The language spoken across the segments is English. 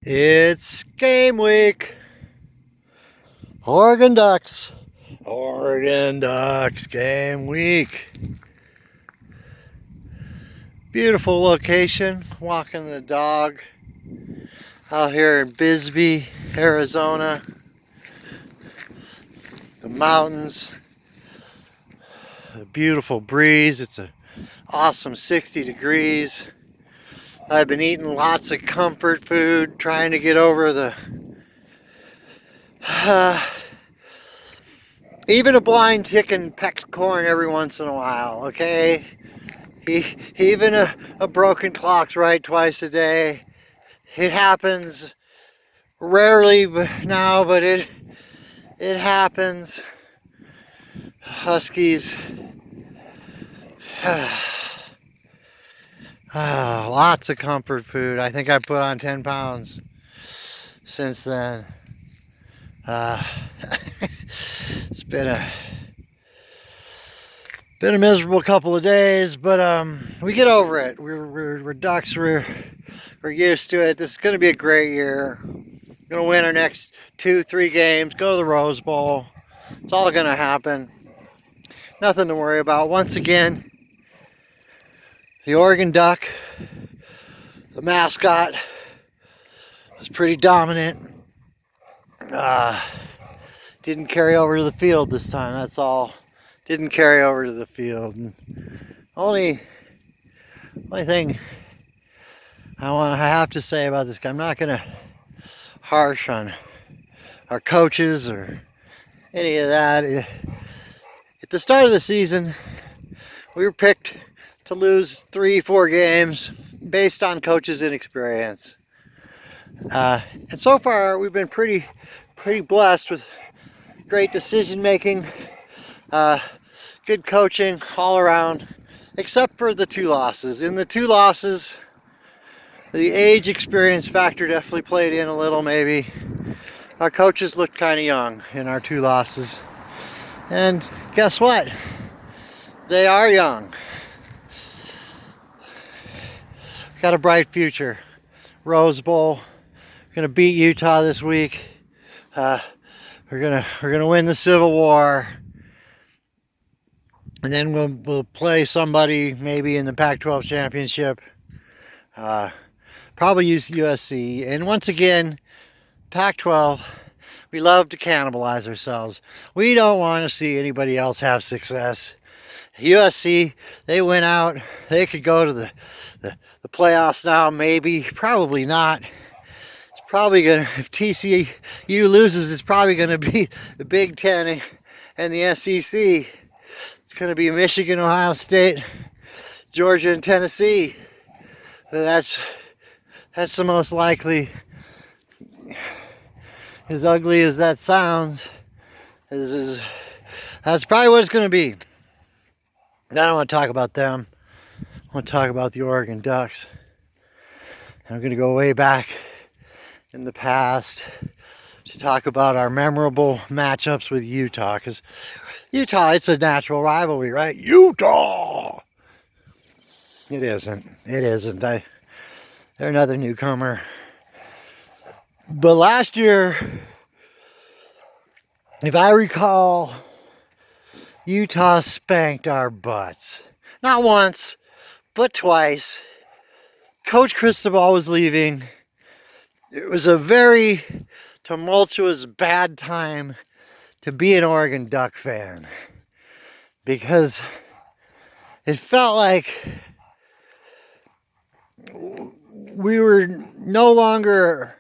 It's game week. Oregon Ducks. Oregon Ducks game week. Beautiful location. Walking the dog out here in Bisbee, Arizona. The mountains. A beautiful breeze. It's an awesome 60 degrees. I've been eating lots of comfort food, trying to get over the even a blind chicken pecks corn every once in a while, okay? Even a broken clock's right twice a day. It happens rarely now, but it happens. Huskies. Lots of comfort food. I think I put on 10 pounds since then. It's been a miserable couple of days, but we get over it. We're Ducks. We're used to it. This is going to be a great year. We're going to win our next 2-3 games. Go to the Rose Bowl. It's all going to happen. Nothing to worry about. Once again, the Oregon Duck, the mascot, was pretty dominant. Didn't carry over to the field this time. That's all. Didn't carry over to the field. And only thing I have to say about this guy, I'm not gonna harsh on our coaches or any of that. At the start of the season, we were picked to lose 3-4 games based on coaches' inexperience. And so far, we've been pretty blessed with great decision making, good coaching all around, except for the 2 losses. In the 2 losses, the age experience factor definitely played in a little, maybe. Our coaches looked kind of young in our 2 losses. And guess what? They are young. Got a bright future. Rose Bowl. Going to beat Utah this week. We're gonna win the Civil War, and then we'll play somebody maybe in the Pac-12 championship. Probably use USC. And once again, Pac-12. We love to cannibalize ourselves. We don't want to see anybody else have success. USC, they went out. They could go to the playoffs now. Maybe, probably not. Probably gonna, if TCU loses, it's probably gonna be the Big Ten and the SEC. It's gonna be Michigan, Ohio State, Georgia, and Tennessee. That's the most likely. As ugly as that sounds, that's probably what it's gonna be. I don't want to talk about them. I want to talk about the Oregon Ducks. I'm gonna go way back in the past to talk about our memorable matchups with Utah, because Utah, it's a natural rivalry, right? Utah! It isn't. They're another newcomer. But last year, if I recall, Utah spanked our butts. Not once, but twice. Coach Cristobal was leaving. It was a very tumultuous, bad time to be an Oregon Duck fan, because it felt like we were no longer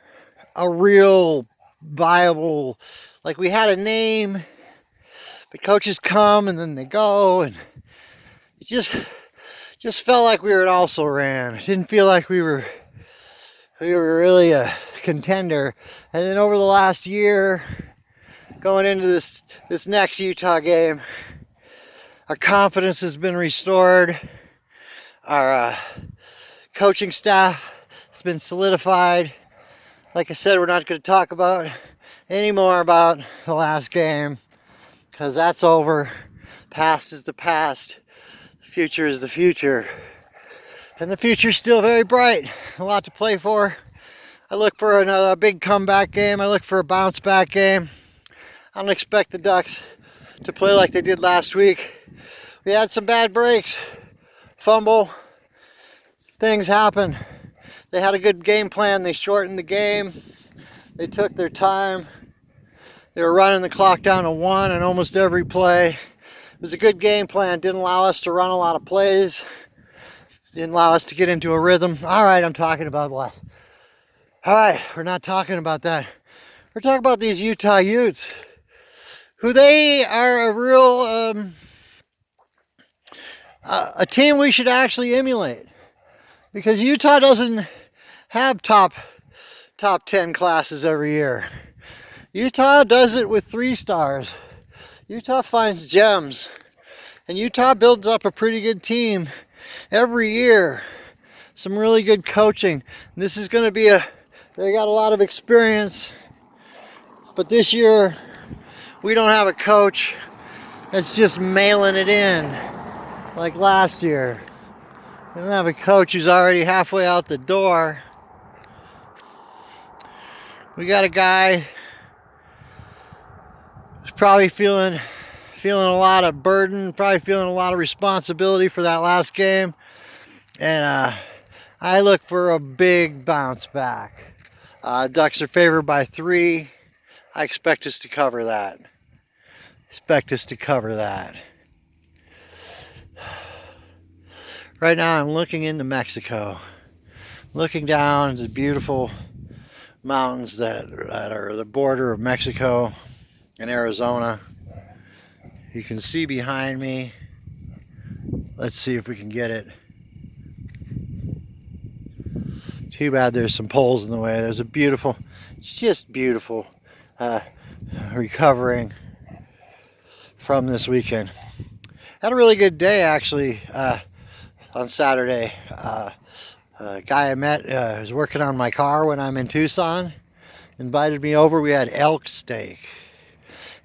a real viable, like we had a name, but coaches come and then they go, and it just felt like we were an also-ran. It didn't feel like we were really a contender. And then over the last year, going into this next Utah game, our confidence has been restored. Our coaching staff has been solidified. Like I said, we're not going to talk about anymore about the last game, because that's over. Past is the past. The future is the future. And the future's still very bright. A lot to play for. I look for a big comeback game. I look for a bounce back game. I don't expect the Ducks to play like they did last week. We had some bad breaks, fumble, things happen. They had a good game plan. They shortened the game. They took their time. They were running the clock down to 1 on almost every play. It was a good game plan. Didn't allow us to run a lot of plays. Didn't allow us to get into a rhythm. All right, I'm talking about what? All right, we're not talking about that. We're talking about these Utah Utes, who they are a real a team we should actually emulate, because Utah doesn't have top 10 classes every year. Utah does it with 3 stars. Utah finds gems, and Utah builds up a pretty good team every year. Some really good coaching. This is going to be they got a lot of experience, but this year we don't have a coach that's just mailing it in like last year. We don't have a coach who's already halfway out the door. We got a guy who's probably feeling a lot of burden, probably feeling a lot of responsibility for that last game. And I look for a big bounce back. Ducks are favored by 3. I expect us to cover that. Right now I'm looking into Mexico. Looking down at the beautiful mountains that are the border of Mexico and Arizona. You can see behind me. Let's see if we can get it. Too bad there's some poles in the way. There's it's just beautiful recovering from this weekend. Had a really good day actually on Saturday. A guy I met was working on my car when I'm in Tucson. Invited me over. We had elk steak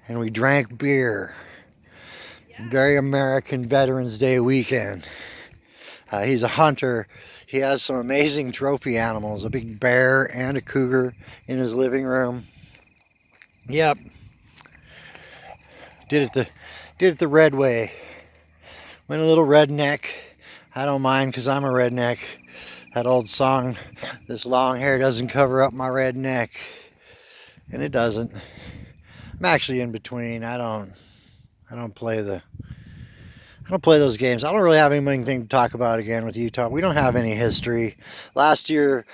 and we drank beer. Very American Veterans Day weekend. He's a hunter. He has some amazing trophy animals, a big bear and a cougar in his living room. Yep. Did it the red way. Went a little redneck. I don't mind because I'm a redneck. That old song, this long hair doesn't cover up my red neck. And it doesn't. I'm actually in between. I don't play those games. I don't really have anything to talk about again with Utah. We don't have any history. Last year,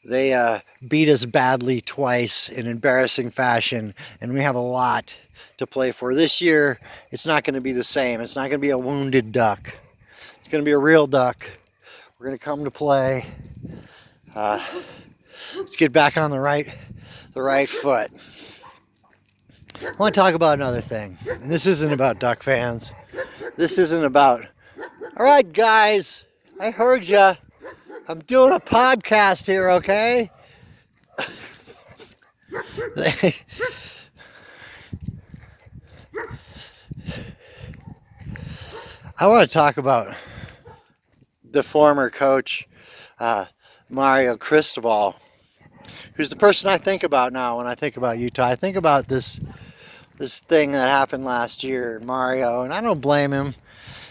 they beat us badly twice in embarrassing fashion, and we have a lot to play for. This year, it's not going to be the same. It's not going to be a wounded duck. It's going to be a real duck. We're going to come to play. Let's get back on the right foot. I want to talk about another thing, and this isn't about Duck fans. This isn't about, all right, guys, I heard ya. I'm doing a podcast here, okay? I want to talk about the former coach, Mario Cristobal, who's the person I think about now when I think about Utah. I think about this thing that happened last year, Mario, and I don't blame him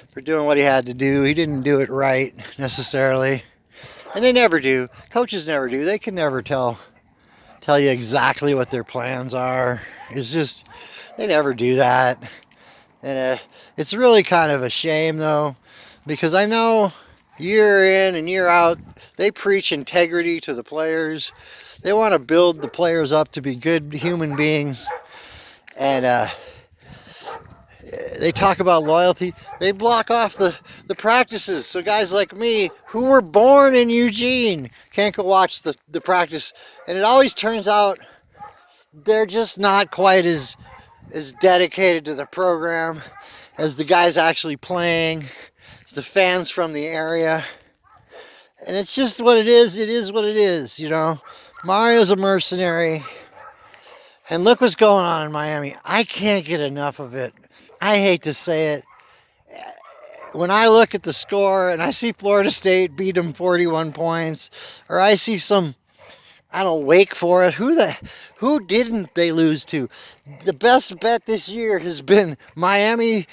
for doing what he had to do. He didn't do it right necessarily, and they never do. Coaches never do. They can never tell you exactly what their plans are. It's just they never do that, and it's really kind of a shame though, because I know year in and year out they preach integrity to the players. They want to build the players up to be good human beings. And they talk about loyalty. They block off the practices. So guys like me, who were born in Eugene, can't go watch the practice. And it always turns out they're just not quite as dedicated to the program as the guys actually playing, as the fans from the area. And it's just what it is. It is what it is, you know. Mario's a mercenary. And look what's going on in Miami. I can't get enough of it. I hate to say it. When I look at the score and I see Florida State beat them 41 points, or I see some I don't wake for it. Who didn't they lose to? The best bet this year has been Miami,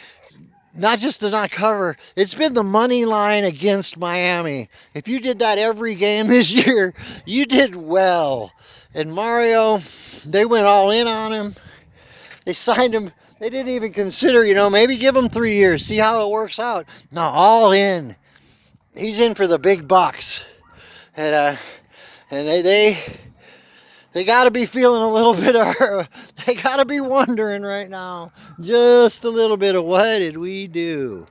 not just to not cover, it's been the money line against Miami. If you did that every game this year, you did well. And Mario, they went all in on him. They signed him. They didn't even consider, maybe give him 3 years, see how it works out. No, all in. He's in for the big bucks. And they got to be feeling a little bit of, they got to be wondering right now, just a little bit of what did we do?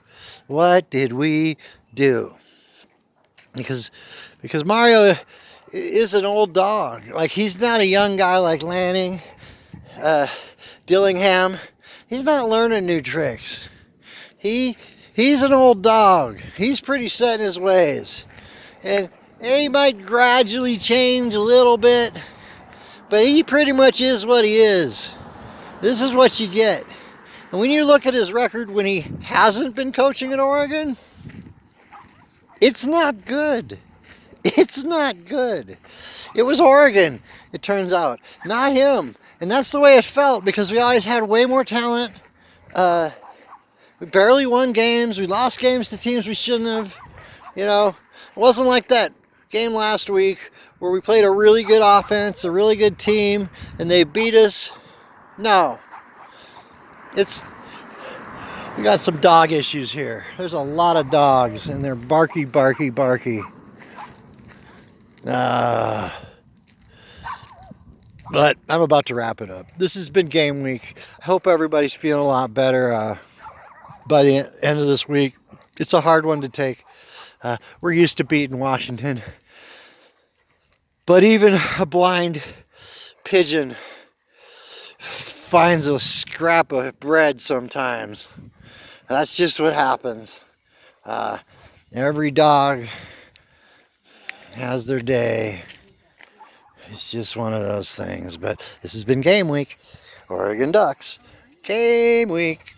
What did we do? Because Mario is an old dog. Like, he's not a young guy like Lanning, Dillingham. He's not learning new tricks. He's an old dog. He's pretty set in his ways. And he might gradually change a little bit, but he pretty much is what he is. This is what you get. And when you look at his record when he hasn't been coaching in Oregon, it's not good. It's not good. It was Oregon, it turns out, not him. And that's the way it felt, because we always had way more talent. We barely won games. We lost games to teams we shouldn't have. It wasn't like that game last week where we played a really good offense, a really good team, and they beat us. No. We got some dog issues here. There's a lot of dogs, and they're barky, barky, barky. But I'm about to wrap it up. This has been Game Week. I hope everybody's feeling a lot better by the end of this week. It's a hard one to take. We're used to beating Washington. But even a blind pigeon finds a scrap of bread sometimes. That's just what happens. Every dog has their day. It's just one of those things. But this has been Game Week. Oregon Ducks. Game Week.